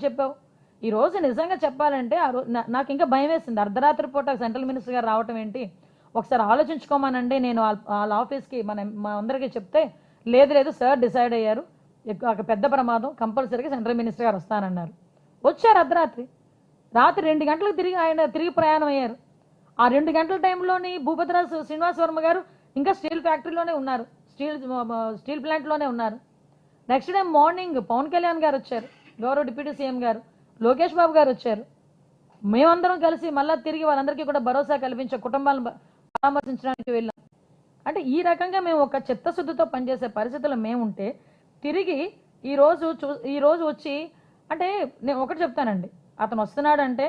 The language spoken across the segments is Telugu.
చెప్పావు. ఈ రోజు నిజంగా చెప్పాలంటే నాకు ఇంకా భయం వేసింది. అర్ధరాత్రి పూట సెంట్రల్ మినిస్టర్ గారు రావటం ఏంటి, ఒకసారి ఆలోచించుకోమనండి. నేను వాళ్ళ ఆఫీస్కి మా అందరికీ చెప్తే లేదు సార్ డిసైడ్ అయ్యారు, ఒక పెద్ద ప్రమాదం, కంపల్సరీగా సెంట్రల్ మినిస్టర్ గారు వస్తానన్నారు. వచ్చారు అర్ధరాత్రి. రాత్రి 2 గంటలకు ఆయన తిరిగి ప్రయాణం అయ్యారు. ఆ 2 గంటల టైంలోని భూపతిరాజు శ్రీనివాస వర్మ గారు ఇంకా స్టీల్ ఫ్యాక్టరీలోనే ఉన్నారు, స్టీల్ ప్లాంట్లోనే ఉన్నారు. Next day morning Pavan Kalyan గారు వచ్చారు, గౌరవ డిప్యూటీ సీఎం గారు, లోకేష్ బాబు గారు వచ్చారు. మేమందరం కలిసి మళ్ళీ తిరిగి వాళ్ళందరికీ కూడా భరోసా కల్పించే కుటుంబాలను పరామర్శించడానికి వెళ్ళాం. అంటే ఈ రకంగా మేము ఒక చిత్తశుద్ధితో పనిచేసే పరిస్థితుల్లో మేము ఉంటే తిరిగి ఈరోజు వచ్చి అంటే నేను ఒకటి చెప్తానండి, అతను వస్తున్నాడంటే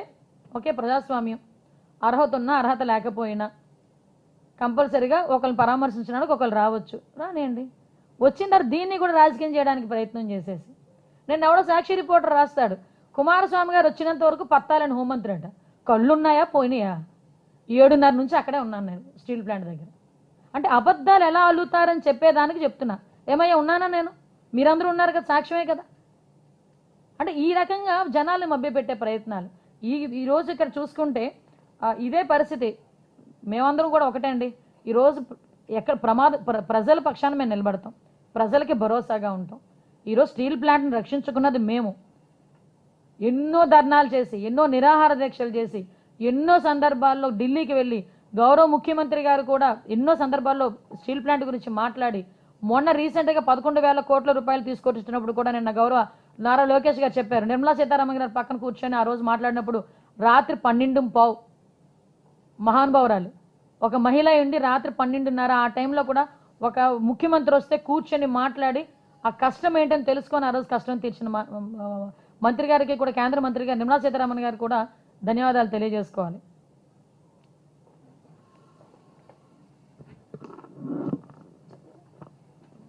ఓకే, ప్రజాస్వామ్యం, అర్హత ఉన్నా అర్హత లేకపోయినా కంపల్సరీగా ఒకరిని పరామర్శించడానికి ఒకరు రావచ్చు, రానియండి. వచ్చిన తర్వాత దీన్ని కూడా రాజకీయం చేయడానికి ప్రయత్నం చేసేసి నేను ఎవడో సాక్షి రిపోర్టర్ రాస్తాడు, కుమారస్వామి గారు వచ్చినంత వరకు పత్తాలని హోంమంత్రి అంట. కళ్ళున్నాయా పోయినాయా? 7:30 నుంచి అక్కడే ఉన్నాను నేను స్టీల్ ప్లాంట్ దగ్గర. అంటే అబద్ధాలు ఎలా అల్లుతారని చెప్పేదానికి చెప్తున్నా. ఏమయ్యా ఉన్నానా నేను? మీరందరూ ఉన్నారు కదా, సాక్ష్యమే కదా. అంటే ఈ రకంగా జనాల్ని మభ్యపెట్టే ప్రయత్నాలు ఈరోజు ఇక్కడ చూసుకుంటే ఇదే పరిస్థితి. మేమందరం కూడా ఒకటే అండి. ఈరోజు ఎక్కడ ప్రజల పక్షాన మేము నిలబడతాం, ప్రజలకి భరోసాగా ఉంటాం. ఈరోజు స్టీల్ ప్లాంట్ని రక్షించుకున్నది మేము. ఎన్నో ధర్నాలు చేసి, ఎన్నో నిరాహార దీక్షలు చేసి, ఎన్నో సందర్భాల్లో ఢిల్లీకి వెళ్ళి గౌరవ ముఖ్యమంత్రి గారు కూడా ఎన్నో సందర్భాల్లో స్టీల్ ప్లాంట్ గురించి మాట్లాడి, మొన్న రీసెంట్గా 11,000 కోట్ల రూపాయలు తీసుకొచ్చినప్పుడు కూడా నిన్న గౌరవ నారా లోకేష్ గారు చెప్పారు, నిర్మలా సీతారామన్ గారు పక్కన కూర్చొని ఆ రోజు మాట్లాడినప్పుడు రాత్రి 12:15 మహానుభావురాలు ఒక మహిళ ఉండి రాత్రి 12:30 ఆ టైంలో కూడా ఒక ముఖ్యమంత్రి వస్తే కూర్చొని మాట్లాడి ఆ కష్టం ఏంటని తెలుసుకొని ఆ రోజు కష్టం తీర్చిన మంత్రి గారికి కూడా, కేంద్ర మంత్రి గారు నిర్మలా సీతారామన్ గారు కూడా ధన్యవాదాలు తెలియజేసుకోవాలి.